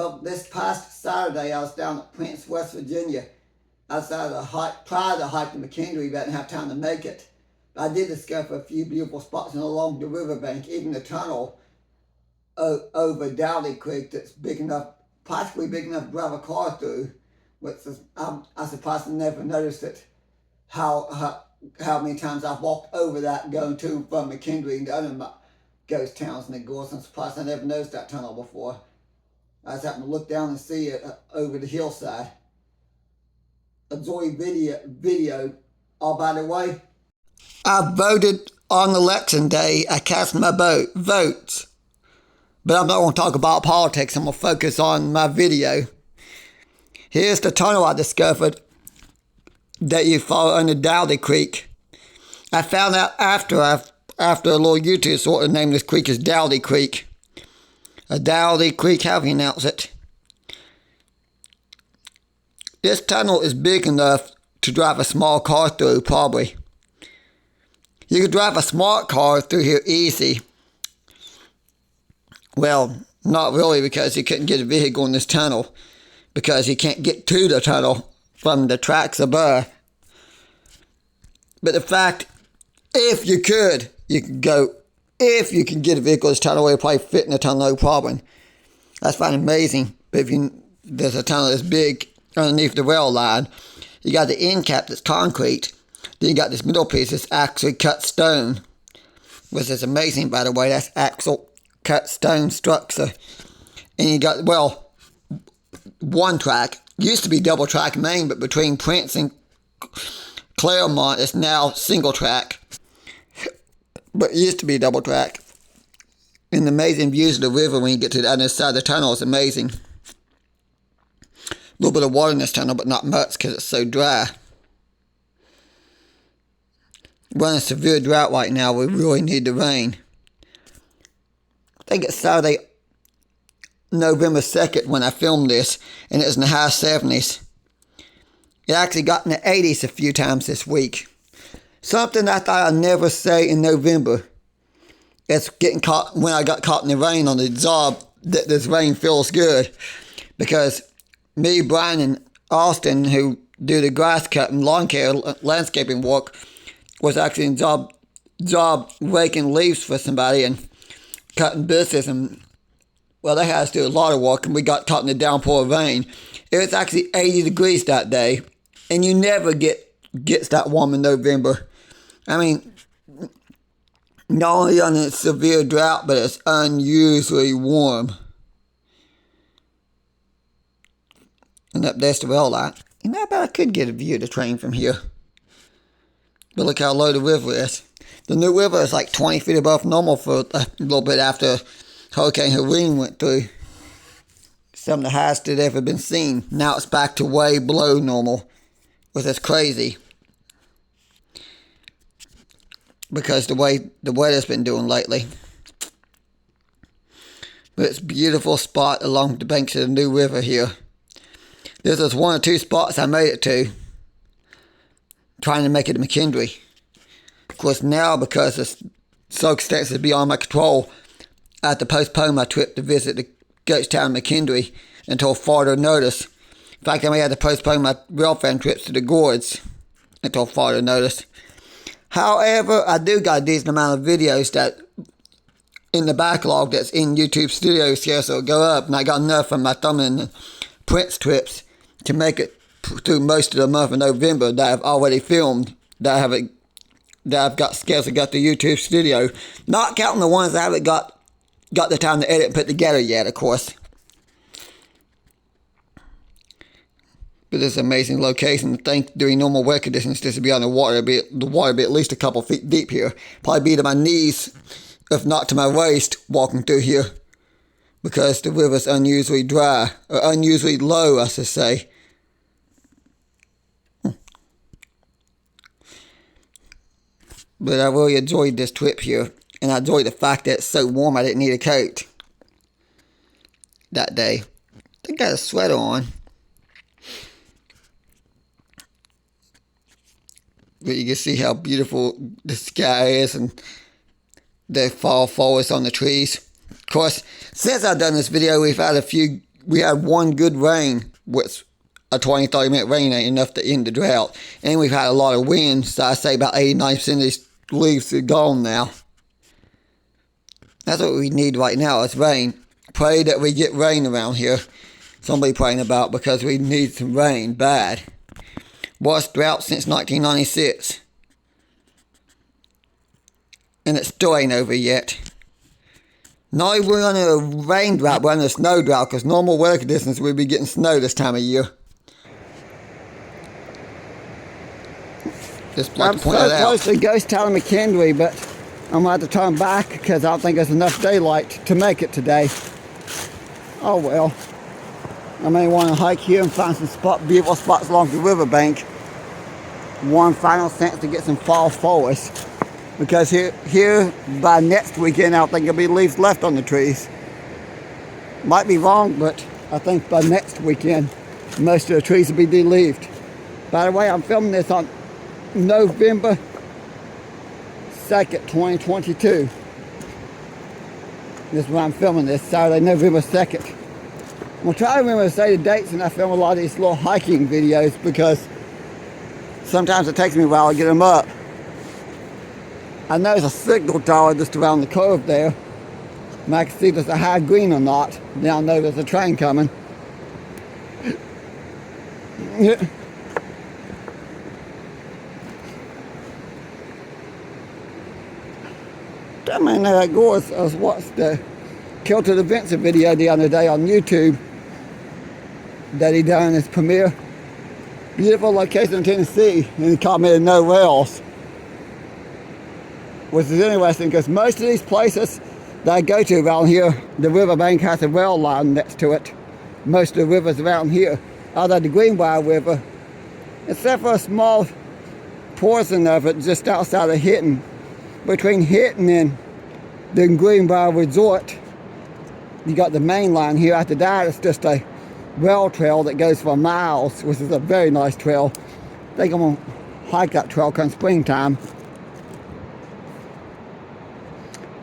Well, this past Saturday, I was down at Prince, West Virginia. I decided to try to hike to McKendree, but I didn't have time to make it. But I did discover a few beautiful spots along the riverbank, even the tunnel over Dowdy Creek that's big enough, practically big enough to drive a car through. Which is, I'm surprised I never noticed it, how many times I've walked over that going to and from McKendree and the other ghost towns in the gorge. I'm surprised I never noticed that tunnel before. I just happened to look down and see it over the hillside. Enjoy video. Oh, by the way, I voted on election day. I cast my votes. But I'm not going to talk about politics. I'm going to focus on my video. Here's the tunnel I discovered that you follow under Dowdy Creek. I found out after a little YouTube sort of named this creek is Dowdy Creek. A Dowdy Creek, however you pronounce it. This tunnel is big enough to drive a small car through, probably. You could drive a smart car through here easy. Well, not really, because you couldn't get a vehicle in this tunnel, because you can't get to the tunnel from the tracks above. But the fact, if you could go, if you can get a vehicle in this tunnel, it'll probably fit in the tunnel, no problem. That's fine, amazing. But if there's a tunnel that's big underneath the rail line, you got the end cap that's concrete, then you got this middle piece that's actually cut stone, which is amazing, by the way. That's actual cut stone structure. And you got, well, one track, used to be double track main, but between Prince and Claremont, it's now single track. But it used to be double track. And the amazing views of the river when you get to the other side of the tunnel is amazing. A little bit of water in this tunnel, but not much because it's so dry. We're in a severe drought right now. We really need the rain. I think it's Saturday, November 2nd when I filmed this, and it was in the high 70s. It actually got in the 80s a few times this week. Something I thought I'd never say in November. It's getting caught, when I got caught in the rain on the job, that this rain feels good. Because me, Brian, and Austin, who do the grass cutting, lawn care, landscaping work, was actually in job raking leaves for somebody and cutting bushes, and well, they had us do a lot of work, and we got caught in the downpour of rain. It was actually 80 degrees that day, and you never gets that warm in November. I mean, not only on a severe drought, but it's unusually warm. And up there's the rail line. You know, I bet I could get a view of the train from here. But look how low the river is. The new river is like 20 feet above normal for a little bit after Hurricane Helene went through. Some of the highest it ever been seen. Now it's back to way below normal, which is crazy. Because the way the weather's been doing lately. But it's a beautiful spot along the banks of the new river here. This was one or two spots I made it to, trying to make it to McKendree. Of course, now, because it's so extensive beyond my control, I have to postpone my trip to visit the ghost town of McKendree until further notice. In fact, I may have to postpone my girlfriend trips to the gorge until further notice. However, I do got a decent amount of videos that in the backlog that's in YouTube Studios here, so it'll go up. And I got enough from my thumb and Prince trips to make it through most of the month of November that I've already filmed, that I've got scheduled, got the YouTube Studio. Not counting the ones I haven't got the time to edit and put together yet, of course. But this amazing location. I think during normal weather conditions, this would be on the water. The water would be at least a couple feet deep here. Probably be to my knees, if not to my waist, walking through here. Because the river's unusually dry, or unusually low, I should say. But I really enjoyed this trip here. And I enjoyed the fact that it's so warm I didn't need a coat that day. I think I got a sweater on. But you can see how beautiful the sky is and the fall forest on the trees. Of course, since I've done this video, we've had a few we had one good rain, which a 20-30 minute rain ain't enough to end the drought. And we've had a lot of wind, so I say about 89% of these leaves are gone now. That's what we need right now is rain. Pray that we get rain around here. Somebody praying about because we need some rain bad. Worst drought since 1996. And it still ain't over yet. Not even we're under a rain drought, we're under a snow drought because normal weather conditions we'd be getting snow this time of year. Just like to point that out. I'm so close to Ghost Town of McKendree, but I'm going to have to turn back because I don't think there's enough daylight to make it today. Oh well. I may want to hike here and find some beautiful spots along the riverbank. One final chance to get some fall forest. Because here by next weekend, I don't think there'll be leaves left on the trees. Might be wrong, but I think by next weekend, most of the trees will be de-leaved. By the way, I'm filming this on November 2nd, 2022. This is when I'm filming this, Saturday, November 2nd. I'm going to try to remember to say the dates when I film a lot of these little hiking videos because sometimes it takes me a while to get them up. I know there's a signal tower just around the curve there. And I can see if there's a high green or not. Now I know there's a train coming. I mean, there I go. I was watching the Kill to the Vincent video the other day on YouTube that he done his premiere. Beautiful location in Tennessee, and he commented no rails. Which is interesting because most of these places that I go to around here, the riverbank has a rail line next to it. Most of the rivers around here, other than the Greenbrier River, except for a small portion of it just outside of Hinton. Between Hinton and the Greenbrier Resort, you got the main line here. After that, it's just a rail trail that goes for miles, which is a very nice trail. I think I'm going to hike that trail come springtime.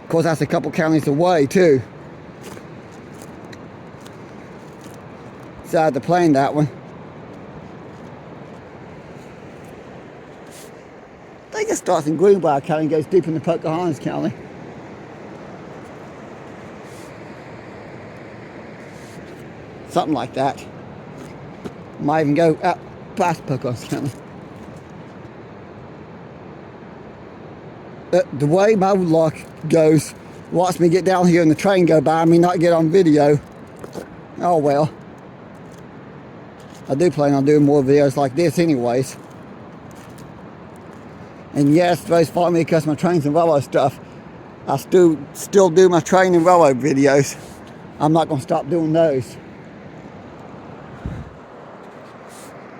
Of course, that's a couple counties away, too. So I had to plan that one. I think it starts in Greenbrier County and goes deep into Pocahontas County. Something like that. Might even go out past Pocahontas County. The way my luck goes, watch me get down here and the train go by me, not get on video. Oh well. I do plan on doing more videos like this anyways. And yes, those follow me because my trains and railroad stuff, I still do my train and railroad videos. I'm not going to stop doing those.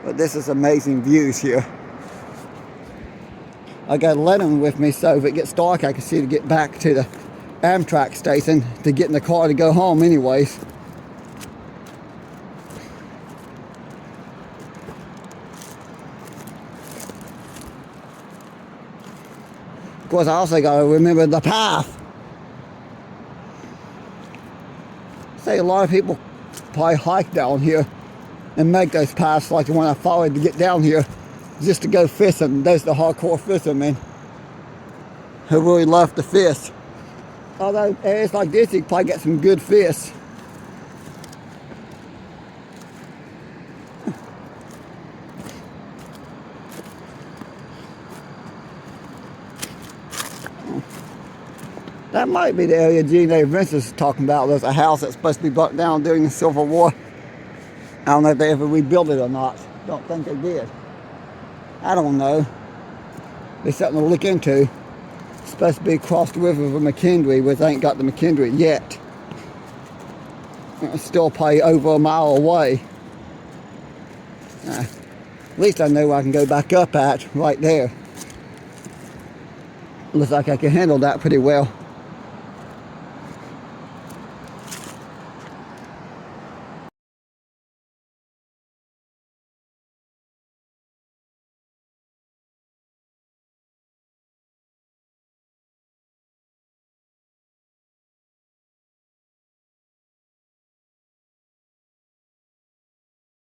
But this is amazing views here. I got a lantern with me so if it gets dark I can see to get back to the Amtrak station to get in the car to go home anyways. Of course I also got to remember the path. Say a lot of people probably hike down here and make those paths like the one I followed to get down here. Just to go fishing. Those are the hardcore fishermen who really love to fish. Although areas like this, you can probably get some good fish. That might be the area Gene A. Vincent is talking about. There's a house that's supposed to be burnt down during the Civil War. I don't know if they ever rebuilt it or not. Don't think they did. I don't know. There's something to look into. It's supposed to be across the river from McKendree, but they ain't got the McKendree yet. It's still probably over a mile away. At least I know where I can go back up at, right there. Looks like I can handle that pretty well.